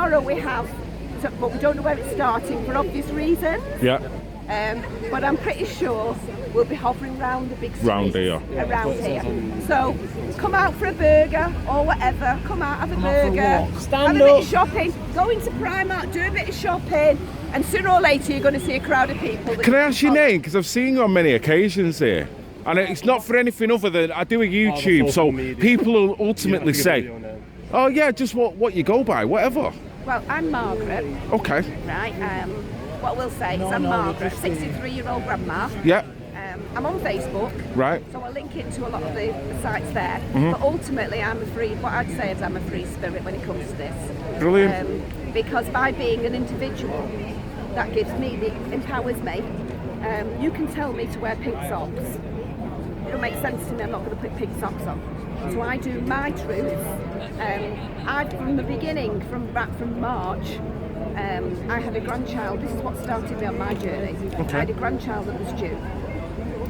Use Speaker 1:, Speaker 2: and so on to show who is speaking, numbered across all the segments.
Speaker 1: tomorrow we have, but we don't know where it's starting for obvious reasons.
Speaker 2: Yeah.
Speaker 1: But I'm pretty sure we'll be hovering around the big streets
Speaker 2: Round here.
Speaker 1: around here. So come out for a burger or whatever. Come out, have a burger, have a bit of shopping, go into Primark, do a bit of shopping, and sooner or later you're going to see a crowd of people.
Speaker 2: Can I ask your name? Because I've seen you on many occasions here. And it's not for anything other than I do a YouTube, so people will ultimately say, oh yeah, just what you go by, whatever.
Speaker 1: Well, I'm Margret.
Speaker 2: Okay.
Speaker 1: Right. What we'll say is I'm Margret, 63-year-old grandma.
Speaker 2: Yeah.
Speaker 1: I'm on Facebook.
Speaker 2: Right.
Speaker 1: So I link it to a lot of the sites there. But ultimately, what I'd say is I'm a free spirit when it comes to this.
Speaker 2: Brilliant.
Speaker 1: Because by being an individual, that empowers me. You can tell me to wear pink socks. It'll make sense to me. I'm not going to put pink socks on. So I do my truth. From the beginning, from March, I had a grandchild. This is what started me on my journey.
Speaker 2: Okay.
Speaker 1: I had a grandchild that was due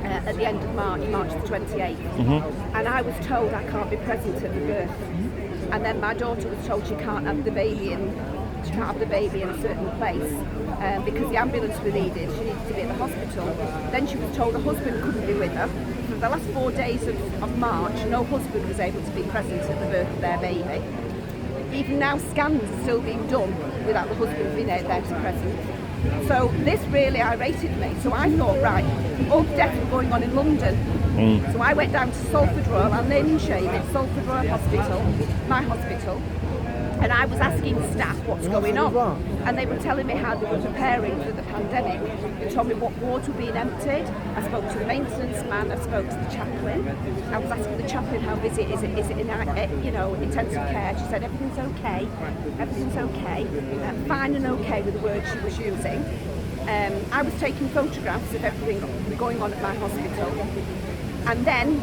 Speaker 1: at the end of March the 28th. And I was told I can't be present at the birth. And then my daughter was told she can't have the baby in a certain place because the ambulance was needed. She needed to be at the hospital. Then she was told her husband couldn't be with her. For the last 4 days of March, no husband was able to be present at the birth of their baby. Even now, scans are still being done without the husband being there to present. So this really irritated me. So I thought, right, all the deaths were going on in London. So I went down to Salford Royal, I'm naming shame, it's Salford Royal Hospital, my hospital. And I was asking staff what's going on. And they were telling me how they were preparing for the pandemic. They told me what wards were being emptied. I spoke to the maintenance man, I spoke to the chaplain. I was asking the chaplain how busy is it in intensive care. She said everything's okay, fine and okay with the words she was using. I was taking photographs of everything going on at my hospital. And then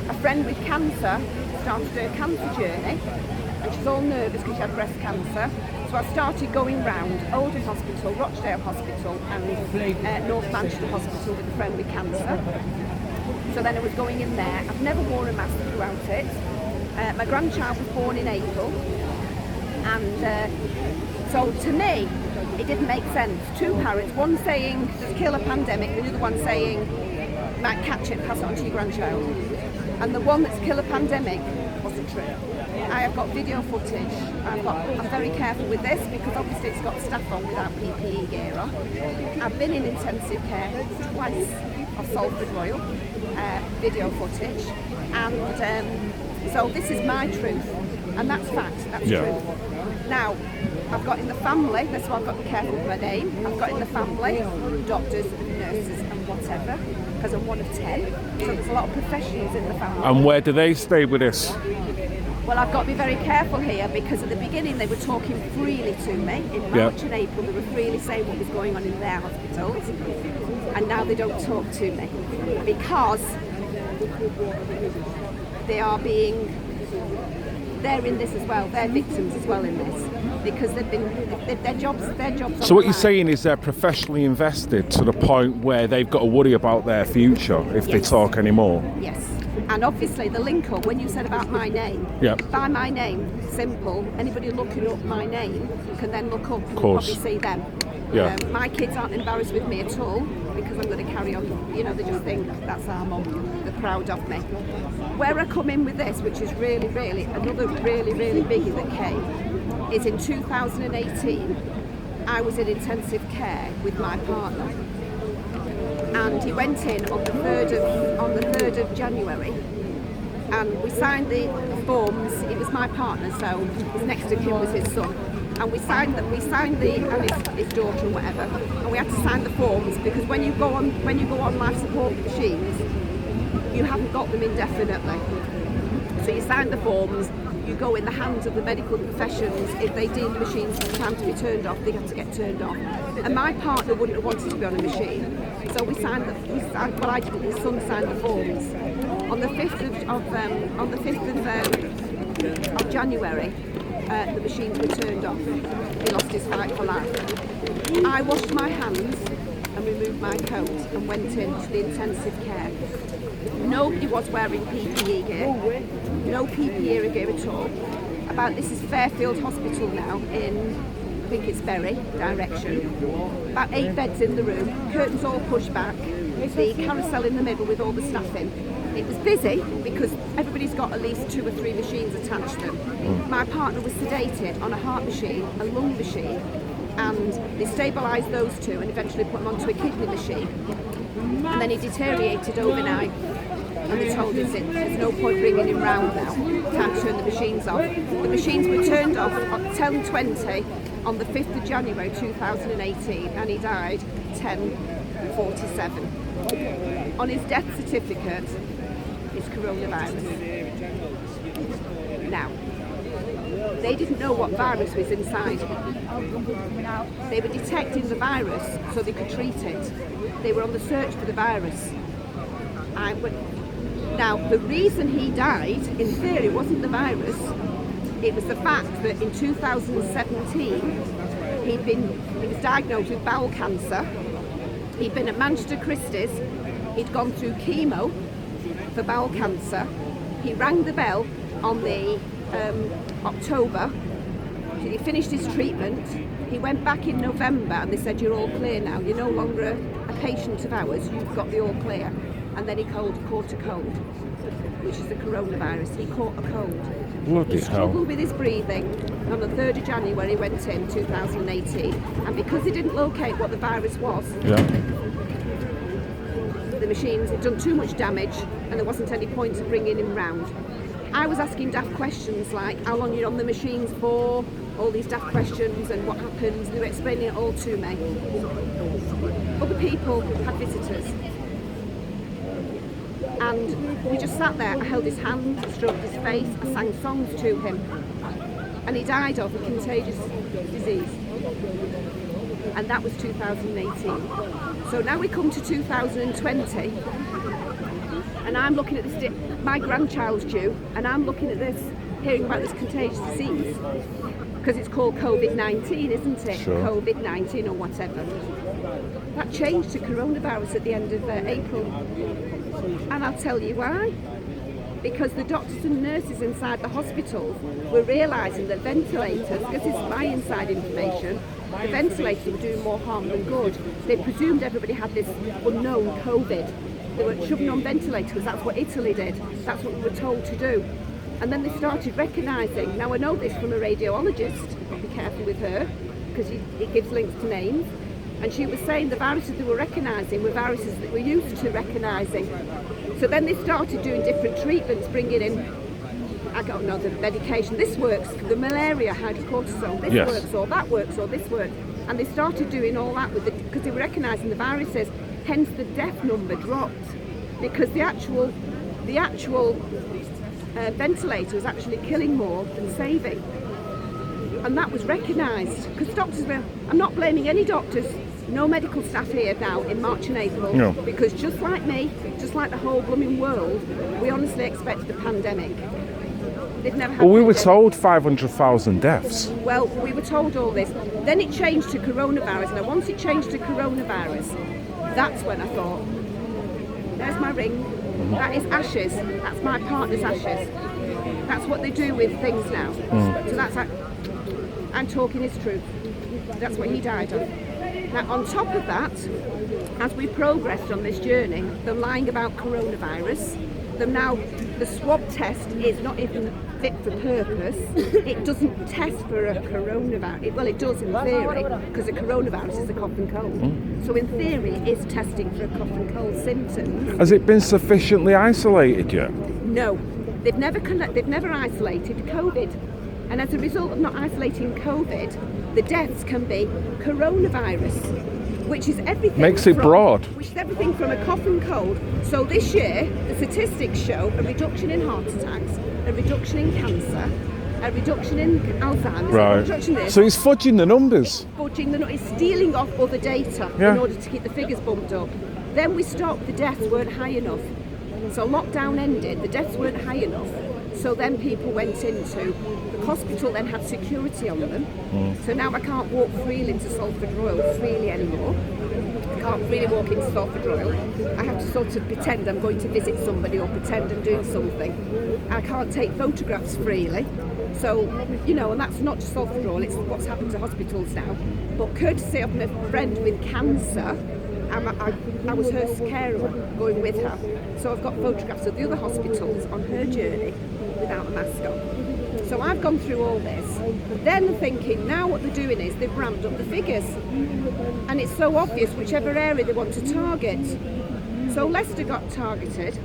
Speaker 1: a friend with cancer started her cancer journey. And she was all nervous because she had breast cancer. So I started going round Oldham Hospital, Rochdale Hospital and North Manchester Hospital with a friend with cancer. So then I was going in there. I've never worn a mask throughout it. My grandchild was born in April. And so to me, it didn't make sense. Two parents, one saying kill a pandemic, the other one saying might catch it, pass it on to your grandchild. And the one that's kill a pandemic wasn't true. I have got video footage. I'm very careful with this because obviously it's got staff on without PPE gear on. I've been in intensive care twice of Salford Royal, video footage, and so this is my truth, and that's fact, that's truth. Now, I've got in the family, that's why I've got to be careful with my name, I've got in the family doctors, nurses and whatever, because I'm one of 10, so there's a lot of professionals in the family.
Speaker 2: And where do they stay with this?
Speaker 1: Well, I've got to be very careful here because at the beginning they were talking freely to me. In March and April they were freely saying what was going on in their hospitals, and now they don't talk to me because they're in this as well, they're victims as well in this because their jobs.
Speaker 2: So what you're saying is they're professionally invested to the point where they've got to worry about their future if they talk anymore?
Speaker 1: Yes. And obviously the link up, when you said about my name, by my name, simple, anybody looking up my name can then look up and probably see them. My kids aren't embarrassed with me at all because I'm going to carry on, they just think that's our mum, they're proud of me. Where I come in with this, which is really, really, another really, really biggie that came, is in 2018, I was in intensive care with my partner. And he went in on the 3rd of January, and we signed the forms. It was my partner, so next to him was his son, and we signed and his daughter and whatever, and we had to sign the forms because when you go on life support machines, you haven't got them indefinitely. So you sign the forms. You go in the hands of the medical professions. If they deem the machines time to be turned off, they have to get turned off. And my partner wouldn't have wanted to be on a machine, so I didn't. His son signed the forms. On the 5th of January, the machines were turned off. He lost his fight for life. I washed my hands and removed my coat and went into the intensive care. Nobody was wearing PPE gear. No PPE gear at all. I about, this is Fairfield Hospital now in, I think it's Bury direction. About 8 beds in the room, curtains all pushed back, the carousel in the middle with all the staff in. It was busy because everybody's got at least 2 or 3 machines attached to them. My partner was sedated on a heart machine, a lung machine, and they stabilised those 2 and eventually put him onto a kidney machine. And then he deteriorated overnight, and they told us there's no point bringing him round now. Time to turn the machines off. The machines were turned off at 10:20 on the 5th of January 2018, and he died 10:47. On his death certificate, it's coronavirus. Now, they didn't know what virus was inside. They were detecting the virus so they could treat it. They were on the search for the virus. Now, the reason he died, in theory, wasn't the virus. It was the fact that in 2017, he was diagnosed with bowel cancer. He'd been at Manchester Christie's. He'd gone through chemo for bowel cancer. He rang the bell on the October. He finished his treatment. He went back in November and they said, you're all clear now. You're no longer a patient of ours. You've got the all clear. And then he caught a cold, which is the coronavirus. He caught a cold.
Speaker 2: Bloody
Speaker 1: he struggled with his breathing. On the 3rd of January, he went in 2018. And because he didn't locate what the virus was, the machines had done too much damage and there wasn't any point of bringing him round. I was asking daft questions like how long you're on the machines for, all these daft questions and what happens. They were explaining it all to me. Other people had visitors. And we just sat there, I held his hand, stroked his face, I sang songs to him. And he died of a contagious disease. And that was 2018. So now we come to 2020, and I'm looking at this, my grandchild's due, and I'm looking at this, hearing about this contagious disease, because it's called COVID-19, isn't it?
Speaker 2: Sure.
Speaker 1: COVID-19 or whatever. That changed to coronavirus at the end of April. And I'll tell you why. Because the doctors and nurses inside the hospitals were realising that ventilators, because this is my inside information, the ventilators were doing more harm than good. They presumed everybody had this unknown COVID. They were shoving on ventilators. That's what Italy did. That's what we were told to do. And then they started recognising, now I know this from a radiologist, be careful with her, because it gives links to names, and she was saying the viruses they were recognising were viruses that we're used to recognising. So then they started doing different treatments, bringing in, I don't know, the medication. This works for the malaria, hydrocortisone. This works, or that works, or this works. And they started doing all that because they were recognising the viruses. Hence the death number dropped, because the actual ventilator was actually killing more than saving. And that was recognised, because doctors were, I'm not blaming any doctors, no medical staff here now in March and April, because just like me, just like the whole blooming world, we honestly expected a pandemic. They've never had.
Speaker 2: Well, we were told 500,000 deaths.
Speaker 1: Well, we were told all this. Then it changed to coronavirus. Now, once it changed to coronavirus, that's when I thought, there's my ring. That is ashes. That's my partner's ashes. That's what they do with things now. So that's like, I'm talking his truth. That's what he died of. Now, on top of that, as we progressed on this journey, them lying about coronavirus, them now, the swab test is not even fit for purpose. It doesn't test for a coronavirus. Well, it does in theory, because a coronavirus is a cough and cold. So in theory, it is testing for a cough and cold symptoms.
Speaker 2: Has it been sufficiently isolated yet?
Speaker 1: No, they've never isolated COVID. And as a result of not isolating COVID, the deaths can be coronavirus, which is everything.
Speaker 2: Makes it broad.
Speaker 1: Which is everything from a cough and cold. So this year, the statistics show a reduction in heart attacks, a reduction in cancer, a reduction in Alzheimer's, a reduction in this.
Speaker 2: So it's fudging the numbers.
Speaker 1: It's stealing off other data in order to keep the figures bumped up. Then we stopped, the deaths weren't high enough. So lockdown ended, the deaths weren't high enough. So then people went into, the hospital then had security on them. So now I can't walk freely into Salford Royal freely anymore. I can't really walk into Salford Royal. I have to sort of pretend I'm going to visit somebody or pretend I'm doing something. I can't take photographs freely. So, you know, and that's not just Salford Royal, it's what's happened to hospitals now. But courtesy of my friend with cancer, I was her carer going with her. So I've got photographs of the other hospitals on her journey without a mask on. So I've gone through all this. Then thinking, now what they're doing is they've ramped up the figures. And it's so obvious whichever area they want to target. So Leicester got targeted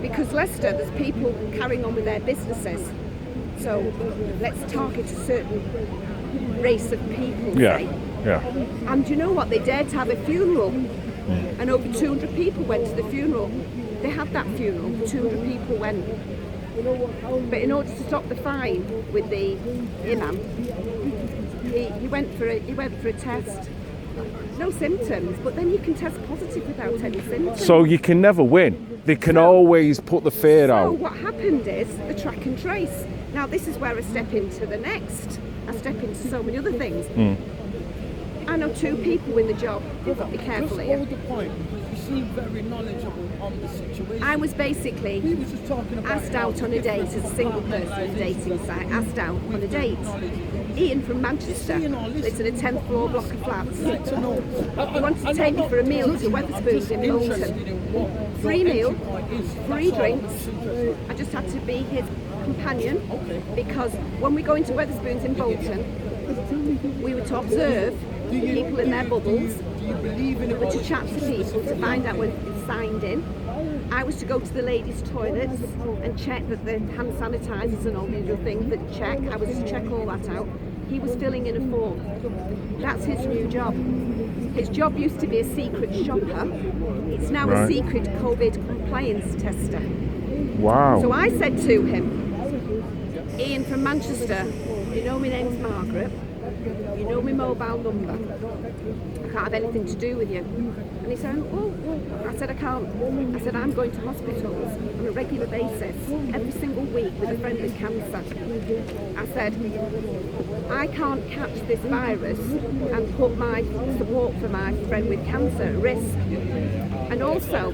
Speaker 1: because Leicester, there's people carrying on with their businesses. So let's target a certain race of people, say.
Speaker 2: Yeah.
Speaker 1: And you know what? They dared to have a funeral. And over 200 people went to the funeral. They had that funeral, 200 people went. But in order to stop the fine with the imam, he went for a test. No symptoms, but then you can test positive without any symptoms.
Speaker 2: So you can never win. They can always put the fear out.
Speaker 1: So what happened is the track and trace. Now this is where I step into the next. I step into so many other things. I know 2 people in the job. You've got to be careful here.
Speaker 3: Hold the point. You seem very knowledgeable on the situation.
Speaker 1: I was basically asked out on a date as a single person on a dating site. Asked out on a date. Ian from Manchester lives in a 10th floor block of flats. He wanted to take me for a meal to Wetherspoons in Bolton. Free meal, free drinks. I just had to be his companion because when we go into Wetherspoons in Bolton, we were to observe people in their bubbles, we were to chat to people to find out when they'd signed in. I was to go to the ladies' toilets and check that the hand sanitisers and all the usual things that check. I was to check all that out. He was filling in a form. That's his new job. His job used to be a secret shopper. It's now a secret COVID compliance tester.
Speaker 2: Wow.
Speaker 1: So I said to him, Ian from Manchester, you know my name's Margret. You know my mobile number. I can't have anything to do with you. And he said, oh, I said, I can't. I said, I'm going to hospitals on a regular basis, every single week with a friend with cancer. I said, I can't catch this virus and put my support for my friend with cancer at risk. And also,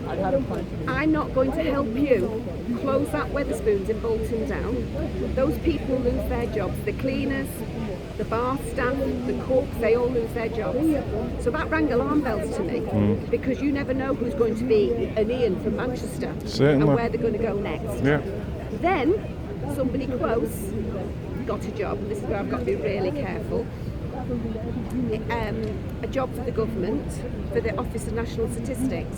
Speaker 1: I'm not going to help you close that Wetherspoons in Bolton down. Those people lose their jobs, the cleaners, the bar staff, the cooks, they all lose their jobs. So that rang alarm bells to me because you never know who's going to be an Ian from Manchester and where they're going to go next.
Speaker 2: Yeah.
Speaker 1: Then somebody close got a job, and this is where I've got to be really careful, a job for the government, for the Office of National Statistics.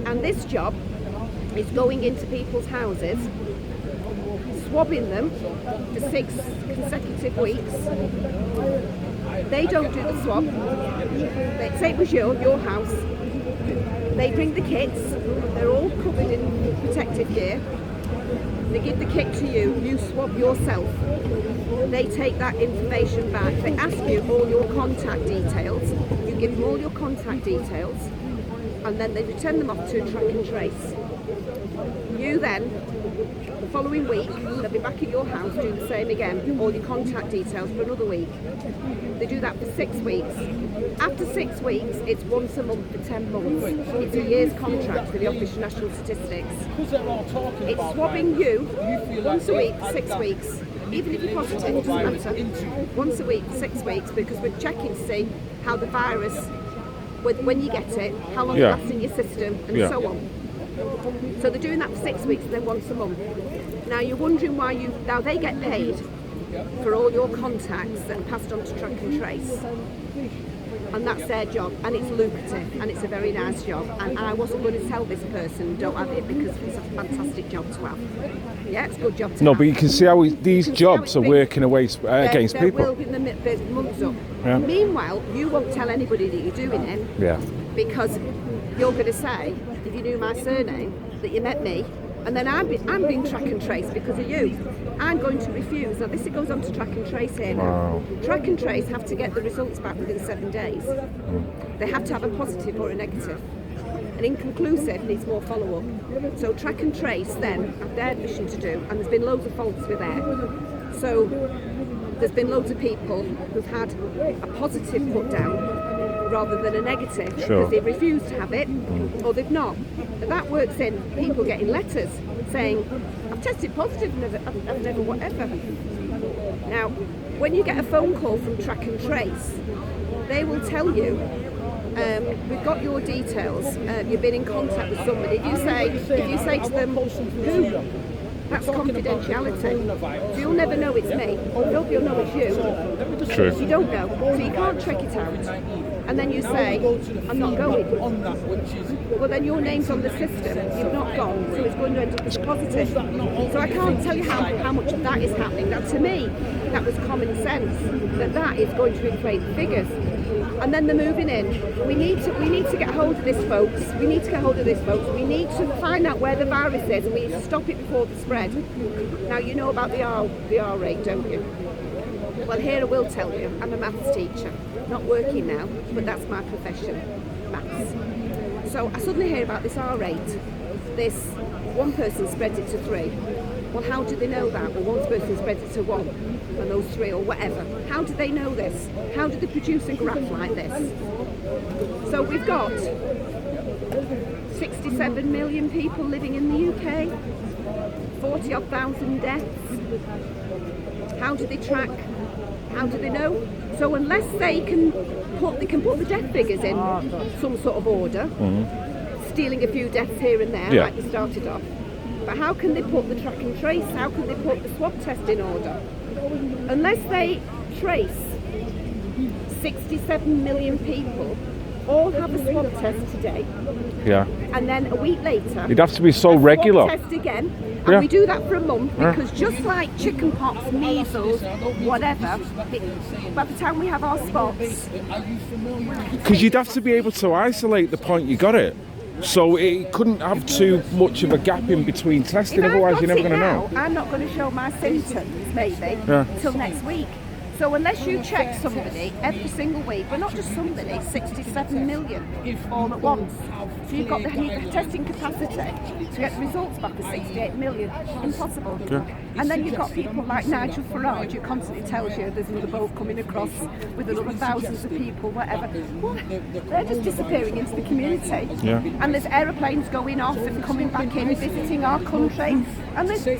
Speaker 1: And this job is going into people's houses, swabbing them for 6 consecutive weeks. They don't do the swab. They say it was your house. They bring the kits. They're all covered in protective gear. They give the kit to you. You swab yourself. They take that information back. They ask you all your contact details. You give them all your contact details, and then they return them off to a track and trace. You then, the following week, they'll be back at your house doing the same again, all your contact details for another week. They do that for 6 weeks. After 6 weeks, it's once a month for 10 months. It's a year's contract for the Office of National Statistics. It's swabbing you once a week for 6 weeks. Even if you're positive, it doesn't matter. Once a week for 6 weeks, because we're checking to see how the virus, when you get it, how long it lasts in your system, and so on. So they're doing that for 6 weeks and then once a month. Now you're wondering why now they get paid for all your contacts that are passed on to track and trace. And that's their job, and it's lucrative, and it's a very nice job. And I wasn't going to tell this person, don't have it, because it's a fantastic job to have. Yeah, it's a good job to have.
Speaker 2: No, but you can see how these jobs are working away against people.
Speaker 1: There will be the months up. Yeah. Meanwhile, you won't tell anybody that you're doing it.
Speaker 2: Yeah.
Speaker 1: Because you're going to say, if you knew my surname, that you met me, and then I'm being track and trace because of you. I'm going to refuse. Now this goes on to track and trace here now.
Speaker 2: Wow.
Speaker 1: Track and trace have to get the results back within 7 days. They have to have a positive or a negative. An inconclusive needs more follow-up. So track and trace then have their mission to do, and there's been loads of faults with that. So there's been loads of people who've had a positive put down, rather than a negative,
Speaker 2: Sure.
Speaker 1: because they've refused to have it or they've not. But that works in people getting letters saying, I've tested positive, I've never whatever. Now, when you get a phone call from Track and Trace, they will tell you, we've got your details, you've been in contact with somebody. If you say to them, who? That's confidentiality. So you'll never know it's me. Nobody will know it's you.
Speaker 2: True.
Speaker 1: You don't know. So you can't check it out. And then you say, I'm not going. Well, then your name's on the system. You've not gone, so it's going to end up as positive. So I can't tell you how much of that is happening. Now, to me, that was common sense, that is going to inflate the figures. And then they're moving in. We need to get hold of this, folks. We need to find out where the virus is, and we need to stop it before the spread. Now, you know about the R rate, don't you? Well, here I will tell you. I'm a maths teacher. Not working now, but that's my profession, maths. So I suddenly hear about this R rate. This one person spreads it to 3. Well, how do they know that? Well, one person spreads it to 1, and those 3 or whatever. How do they know this? How do they produce a graph like this? So we've got 67 million people living in the UK, 40-odd thousand deaths. How do they track? How do they know? So unless they can put the death figures in some sort of order, stealing a few deaths here and there, like they started off. But how can they put the track and trace? How can they put the swab test in order? Unless they trace 67 million people, all have a swab test today, and then a week later,
Speaker 2: it'd have to be so regular.
Speaker 1: Swab test again, and we do that for a month because just like chickenpox, measles, whatever, by the time we have our spots,
Speaker 2: because you'd have to be able to isolate the point you got it. So it couldn't have too much of a gap in between testing, otherwise you're never going to know.
Speaker 1: I'm not going to show my symptoms, maybe, till next week. So unless you check somebody every single week, but not just somebody, 67 million all at once. So you've got the testing capacity to get the results back of 68 million. Impossible. And then you've got people like Nigel Farage who constantly tells you there's another boat coming across with another thousands of people, whatever. Well, they're just disappearing into the community. And there's aeroplanes going off and coming back in, visiting our country. And it's the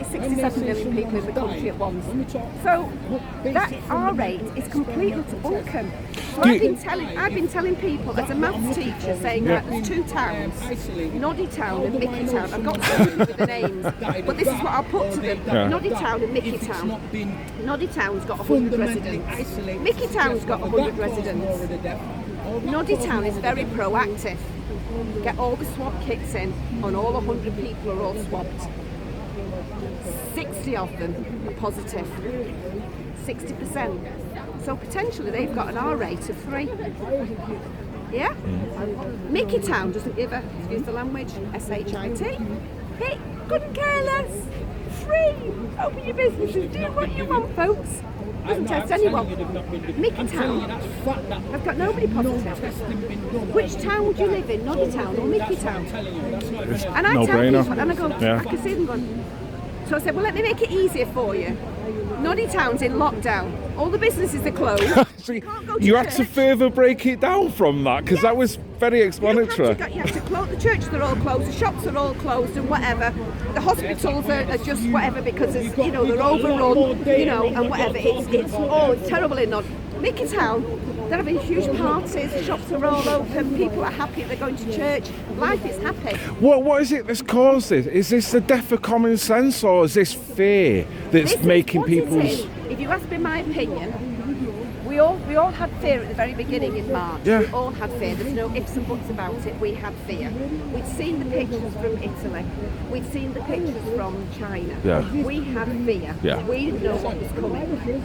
Speaker 1: 67 million people in the country at once. So that R rate is completely to bunkum. So I've been telling people as a maths teacher, saying that there's 2 towns, Noddy Town and Mickey Town. I've got to with the names, but this is what I'll put to them. Noddy Town and Mickey Town. Noddy Town's got 100 residents. Mickey Town's got 100 residents. Noddy Town is very proactive. Get all the swab kits in, and all 100 people are all swabbed. 60 of them are positive, 60%. So potentially they've got an R rate of 3. Yeah? Mickey Town doesn't give a, excuse the language, SHIT. Hey, couldn't care less. Free. Open your businesses, do what you want, folks. Doesn't test anyone. Mickey Town has got nobody positive. Which town would you live in, Noddy Town or Mickey Town? And I tell people, and I go, I can see them going. So I said, well, let me make it easier for you. Noddy Town's in lockdown. All the businesses are closed.
Speaker 2: You had to further break it down from that, because that was very explanatory.
Speaker 1: You have to close the churches are all closed, the shops are all closed, and whatever. The hospitals are just whatever because it's, they're overrun, and whatever. It's terrible in Nod. Mickey Town, they're having huge parties, shops are all open, people are happy, they're going to church, life is happy.
Speaker 2: What is it that's caused this? Is this the death of common sense, or is this fear that's making people's...
Speaker 1: If you ask me my opinion, we all had fear at the very beginning in March. We all had fear. There's no ifs and buts about it. We had fear. We'd seen the pictures from Italy. We'd seen the pictures from China. We had fear. We didn't know what was coming.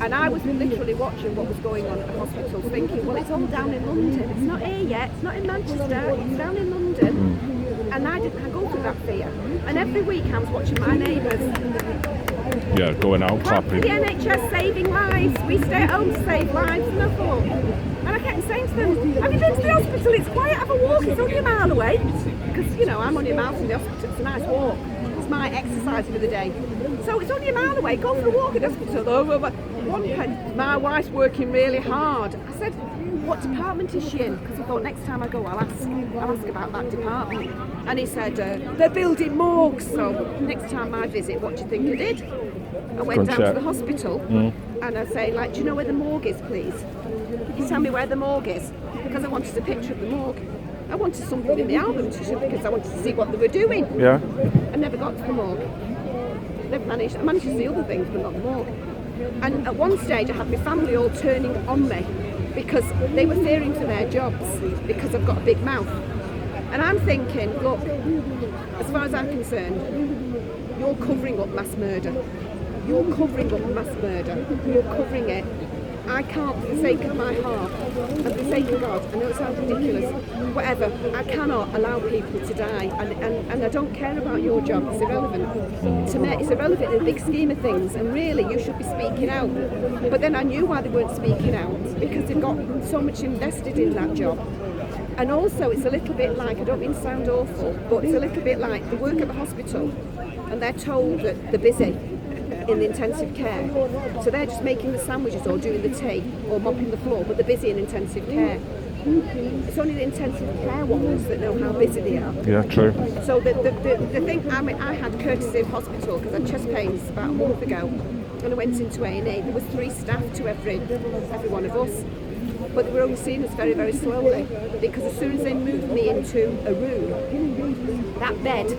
Speaker 1: And I was literally watching what was going on at the hospital, thinking, well, it's all down in London. It's not here yet. It's not in Manchester. It's down in London. And I go through that fear. And every week I was watching my neighbours.
Speaker 2: Going out clapping.
Speaker 1: The NHS saving lives. We stay at home to save lives. And I thought, and I kept saying to them, have you been to the hospital? It's quiet. Have a walk. It's only a mile away. Because I'm only a mile from the hospital. It's a nice walk. It's my exercise for the day. So it's only a mile away. Go for a walk at the hospital. one point, my wife's working really hard. I said, what department is she in? Because I thought next time I go, I'll ask about that department. And he said, they're building morgues. So next time I visit, what do you think I did? I went down to the hospital and I say, like, do you know where the morgue is, please? Can you tell me where the morgue is? Because I wanted a picture of the morgue. I wanted something in the album to show because I wanted to see what they were doing.
Speaker 2: Yeah.
Speaker 1: I never got to the morgue. Never managed. I managed to see other things, but not the morgue. And at one stage, I had my family all turning on me because they were fearing for their jobs because I've got a big mouth. And I'm thinking, look, as far as I'm concerned, you're covering up mass murder. You're covering up mass murder. You're covering it. I can't, for the sake of my heart, and for the sake of God, I know it sounds ridiculous, whatever, I cannot allow people to die, and I don't care about your job, it's irrelevant. To me, it's irrelevant in the big scheme of things, and really, you should be speaking out. But then I knew why they weren't speaking out, because they've got so much invested in that job. And also, it's a little bit like, I don't mean to sound awful, but it's a little bit like they work at the hospital, and they're told that they're busy in the intensive care. So they're just making the sandwiches or doing the tea or mopping the floor, but they're busy in intensive care. It's only the intensive care ones that know how busy they are.
Speaker 2: Yeah, true.
Speaker 1: So the thing, I mean, I had courtesy of hospital because I had chest pains about a month ago and I went into A&E. There was 3 staff to every one of us. But they were only seeing us very, very slowly because as soon as they moved me into a room, that bed,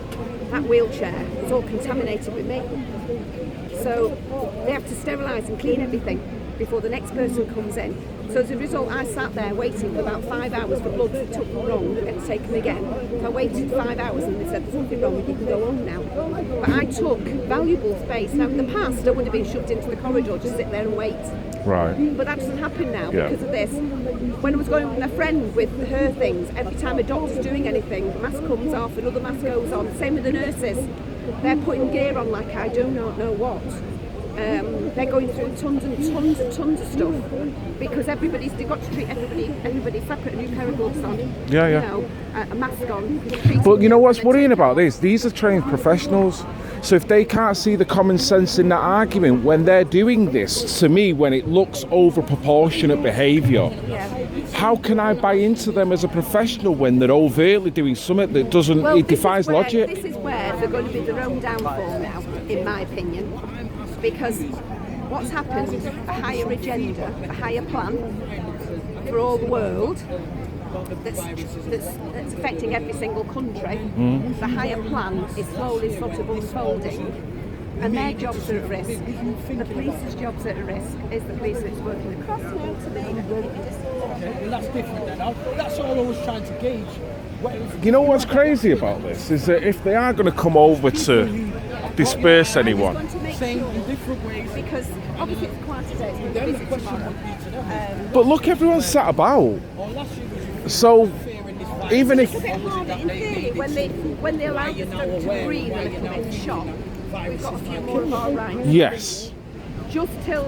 Speaker 1: that wheelchair was all contaminated with me. So they have to sterilise and clean everything before the next person comes in. So as a result, I sat there waiting for about 5 hours for blood that took me wrong to get taken again. So I waited 5 hours and they said, there's nothing wrong, you can go home now. But I took valuable space. Now in the past, I would have been shoved into the corridor, just sit there and wait.
Speaker 2: Right.
Speaker 1: But that doesn't happen now because of this. When I was going with a friend with her things, every time a doctor's doing anything, the mask comes off, another mask goes on. Same with the nurses. They're putting gear on like I do not know what. They're going through tons of stuff because they've got to treat everybody separate, a new pair of gloves on,
Speaker 2: Yeah.
Speaker 1: you know, a mask on.
Speaker 2: But you know what's worrying about this? These are trained professionals. So if they can't see the common sense in that argument when they're doing this, to me, when it looks over proportionate behaviour, how can I buy into them as a professional when they're overtly doing something that doesn't, it defies logic?
Speaker 1: This is where they're going to be their own downfall now, in my opinion. Because what's happened, a higher agenda, a higher plan for all the world that's affecting every single country, the higher plan is slowly sort of unfolding and their jobs are at risk. The police's jobs are at risk. Is the police that's working across now to me?
Speaker 3: Okay, well that's different then. That's all I was trying to gauge.
Speaker 2: You know what's crazy about this is that if they are going to come over to disperse anyone,
Speaker 3: Saying in different ways.
Speaker 1: Because obviously it's quite today, it's going to be busy tomorrow.
Speaker 2: but look, everyone's sat about. So even if
Speaker 1: It's a bit harder in theory when they allow us to breathe a little bit, shop. We've got a few more of our rights.
Speaker 2: yes,
Speaker 1: Just till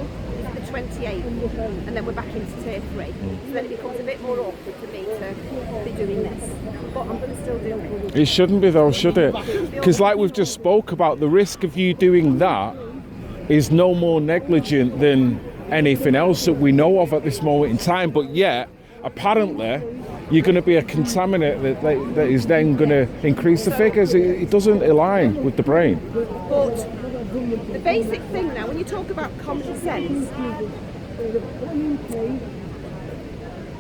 Speaker 1: the 28th, and then we're back into tier 3. So then it becomes a bit more awkward for me to be doing this. But I'm going to still do it.
Speaker 2: it shouldn't be though, should it? Because like we've just spoke about, the risk of you doing that is no more negligent than anything else that we know of at this moment in time. But yet, apparently, you're going to be a contaminant that is then going to increase the figures. It doesn't align with the brain.
Speaker 1: But the basic thing now, when you talk about common sense,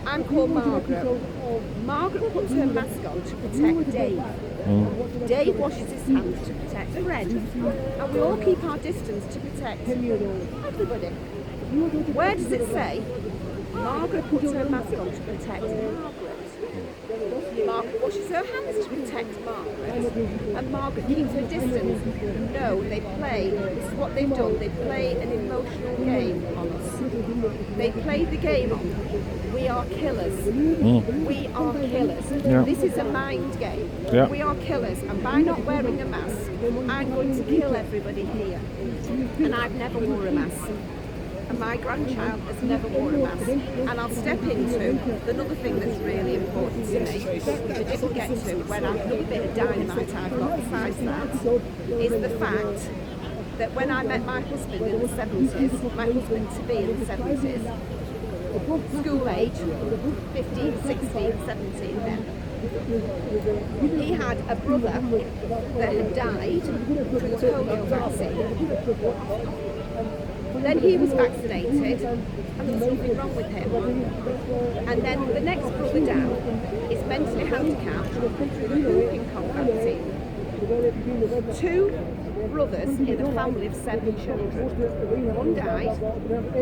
Speaker 1: I'm called Margret. Margret puts her mask on to protect Dave. Dave washes his hands to protect Fred. And we all keep our distance to protect everybody. Where does it say Margret puts her mask on to protect Margret? Margret washes her hands to protect Margret, and Margret keeps her distance. No, they play, this is what they've done, they play an emotional game on us. They play the game on, we are killers. We are killers.
Speaker 2: Yeah.
Speaker 1: This is a mind game.
Speaker 2: Yeah.
Speaker 1: We are killers, and by not wearing a mask, I'm going to kill everybody here. And I've never worn a mask. And my grandchild has never worn a mask. And I'll step into another thing that's really important to me, which I didn't get to when I put a bit of dynamite I've got besides that, is the fact that when I met my husband in the 70s, my husband to be in the 70s, school age, 15, 16, 17 then, he had a brother that had died through the polio vaccine. Then he was vaccinated and there was nothing wrong with him. And then the next brother down is mentally handicapped through the whooping cough vaccine. 2 brothers in a family of 7 children. One died,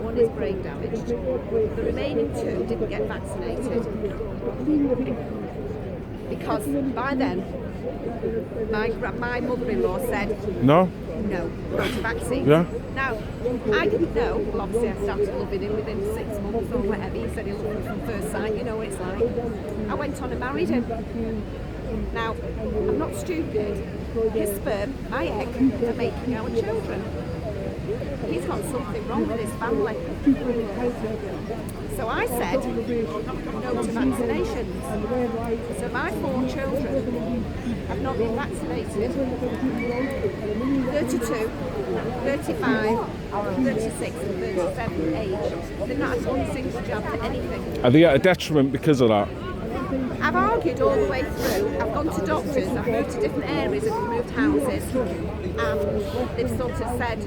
Speaker 1: one is brain damaged. The remaining 2 didn't get vaccinated. Because by then, my mother-in-law said,
Speaker 2: No?
Speaker 1: no, go to vaccine.
Speaker 2: Yeah.
Speaker 1: Now, I didn't know. Well, obviously I started loving him within 6 months or whatever. He said he loved me from first sight, you know what it's like. I went on and married him. Now, I'm not stupid. His sperm, my egg, are making our children. He's got something wrong with his family. So I said no to vaccinations. So my 4 children have not been vaccinated. 32, 35, 36 and 37 age. They've not had one single jab for anything.
Speaker 2: Are they at a detriment because of that?
Speaker 1: I've argued all the way through. I've gone to doctors, I've moved to different areas, I've moved houses, and they've sort of said,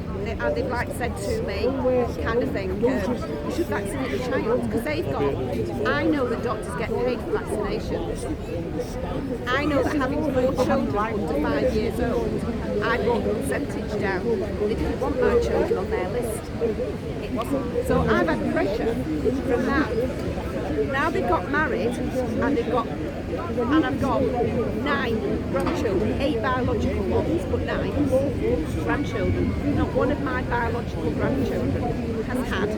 Speaker 1: they've like said to me, kind of thing, you should vaccinate your child, because they've got, I know that doctors get paid for vaccinations. I know that having 4 children under 5 years old, I brought the percentage down. They didn't want my children on their list. It wasn't. So I've had pressure from that. Now they've got married and I've got 9 grandchildren, 8 biological ones, but 9 grandchildren. Not one of my biological grandchildren has had the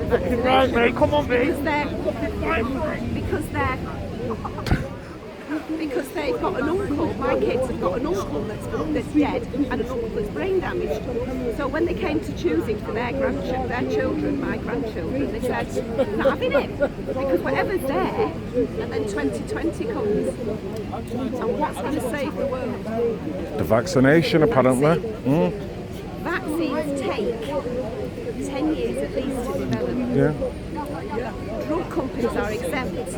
Speaker 1: vaccination.
Speaker 3: Right, mate, come on, mate.
Speaker 1: Because they've got an uncle, my kids have got an uncle that's dead and an uncle that's brain damaged. So when they came to choosing for their children, my grandchildren, they said, not having it, because whatever's there, and then 2020 comes, and what's going to save the world?
Speaker 2: The vaccination, apparently.
Speaker 1: Vaccines take 10 years at least to develop.
Speaker 2: Yeah.
Speaker 1: Drug companies are exempt.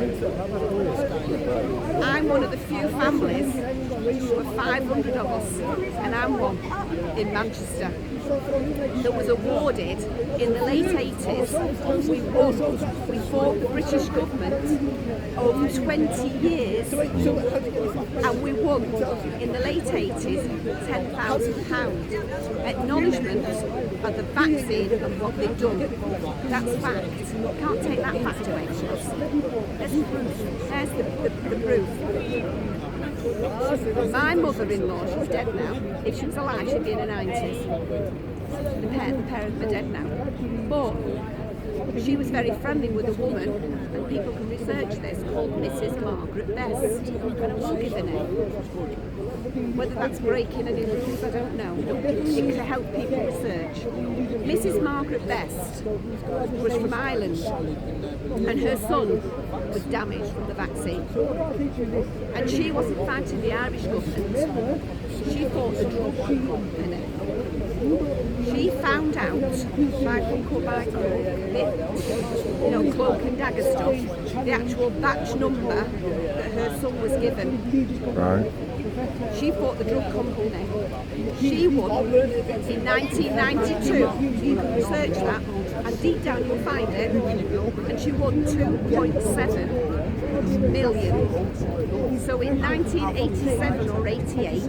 Speaker 1: I'm one of the few families, there were 500 of us, and I'm one in Manchester, that was awarded in the late 80s. We won. We fought the British government over 20 years, and we won in the late 80s £10,000. Acknowledgement of the vaccine and what they've done. That's fact. Can't take that fact away from us. There's proof. There's the proof. My mother-in-law, she's dead now. If she was alive, she'd be in her 90s. The parents are dead now. But she was very friendly with a woman, and people can research this, called Mrs. Margret Best. And I'm not giving it. Whether that's breaking any rules, I don't know. It can help people research. Mrs. Margret Best was from Ireland, and her son was damaged from the vaccine. And she wasn't fighting the Irish government. She fought the drug company. She found out by hook or by crook, cloak and dagger stuff, the actual batch number that her son was given.
Speaker 2: Right.
Speaker 1: She fought the drug company. She won in 1992. You can research that, and deep down you'll find it. And she won 2.7 million. So in 1987 or 88,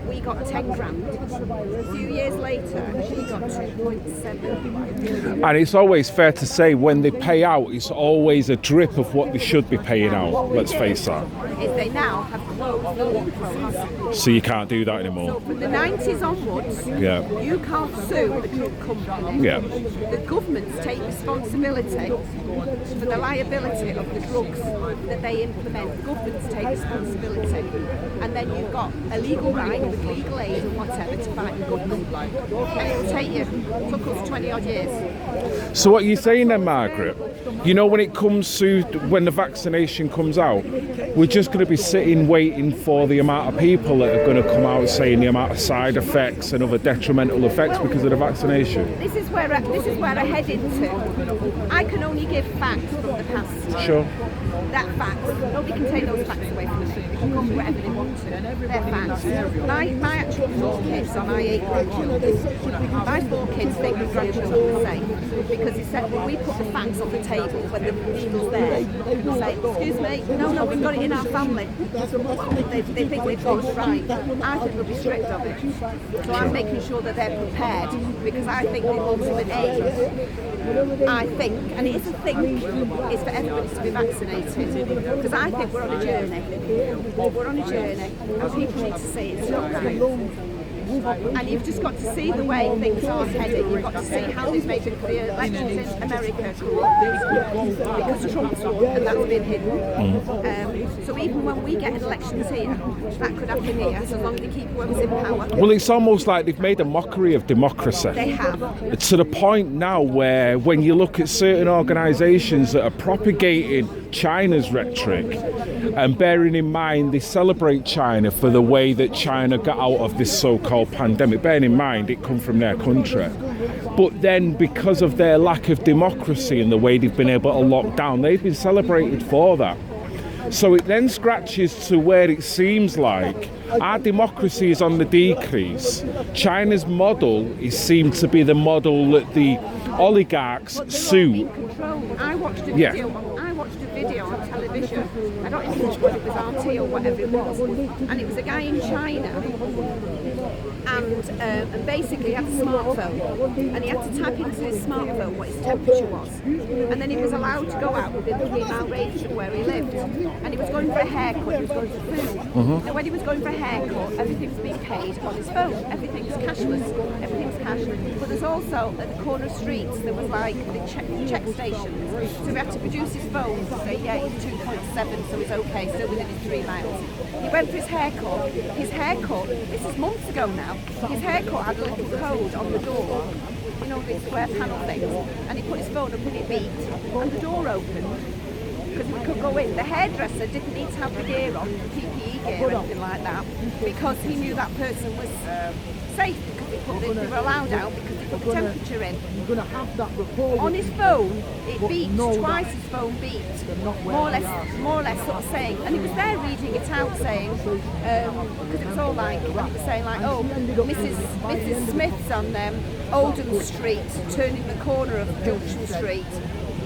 Speaker 1: we got 10 grand. A few years later, she got 2.7.
Speaker 2: And it's always fair to say when they pay out, it's always a drip of what they should be paying out. Let's face that.
Speaker 1: Is they now have closed the loopholes.
Speaker 2: So you can't do that
Speaker 1: So
Speaker 2: anymore.
Speaker 1: from the 90s onwards,
Speaker 2: Yeah.
Speaker 1: you can't sue a drug company.
Speaker 2: Yeah.
Speaker 1: The governments take responsibility for the liability of the drugs that they implement. Governments take responsibility. and then you've got a legal right with legal aid and whatever to fight the government. And it'll take you, took us 20 odd years.
Speaker 2: So what are you saying then, Margaret? You know, when it comes to when the vaccination comes out, we're just going to be sitting waiting for the amount of people that are going to come out saying the amount of side effects and other detrimental effects because of the vaccination.
Speaker 1: This is where I head into. I can only give facts from the past.
Speaker 2: Sure.
Speaker 1: That facts. Nobody can take those facts away from us. They can call me whatever they want to. They're facts. My actual 4 kids are my 8 grandchildren. My 4 kids think the grandchildren are safe because he said when we put the facts on the table when the needle's there, people say, excuse me, no, we've got it in our family. They think they've got it right. I think we'll be stripped of it. So I'm making sure that they're prepared because I think the ultimate aim, I think, and it is a thing, is for everybody to be vaccinated. Because I think we're on a journey. We're on a journey and people need to see it's not right. And you've just got to see the way things are heading. You've got to see how they've made the elections in America because Trump's won and that's been hidden. So even when we get elections here, that could happen here, so long as they keep whoever's in power.
Speaker 2: Well, it's almost like they've made a mockery of democracy.
Speaker 1: They have.
Speaker 2: To the point now where when you look at certain organisations that are propagating China's rhetoric and bearing in mind they celebrate China for the way that China got out of this so-called pandemic, bearing in mind it come from their country, but then because of their lack of democracy and the way they've been able to lock down, they've been celebrated for that. So it then scratches to where it seems like our democracy is on the decrease. China's model is seen to be the model that the oligarchs suit.
Speaker 1: I watched a video on television. I don't even know what it was, RT or whatever it was, and it was a guy in China, and basically he had a smartphone, and he had to type into his smartphone what his temperature was, and then he was allowed to go out within 3-mile radius of where he lived, and he was going for a haircut, he was going for food, and when he was going for a haircut, everything was being paid on his phone, everything's cashless, everything's cash, but there's also at the corner streets there was like the check stations, so he had to produce his phone to say yeah he's 2.7 so he's okay, still within his 3 miles. He went for his haircut, this is months ago now, his haircut had a little code on the door, you know, these square panel things, and he put his phone up and it beeped, and the door opened, because we could go in. The hairdresser didn't need to have the gear on, the PPE gear or anything like that, because he knew that person was safe, because they were allowed out because they put the temperature in.
Speaker 3: You're going to have that rapport
Speaker 1: on his phone, it beeped, twice his phone beeped, more or less sort of saying, and he was there reading it out saying, because it was all like, he was saying like, oh, Mrs. Smith's on Oldham Street, turning the corner of Junction Street,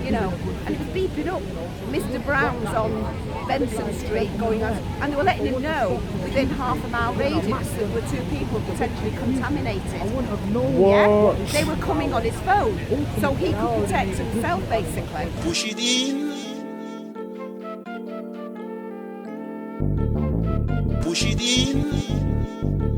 Speaker 1: you know, and it was beeping up. Mr. Brown's on Benson Street going on, and they were letting him know within half a mile radius that there were 2 people potentially contaminated.
Speaker 2: What?
Speaker 1: Yeah, they were coming on his phone, so he could protect himself basically.
Speaker 4: Push it in. Push it in.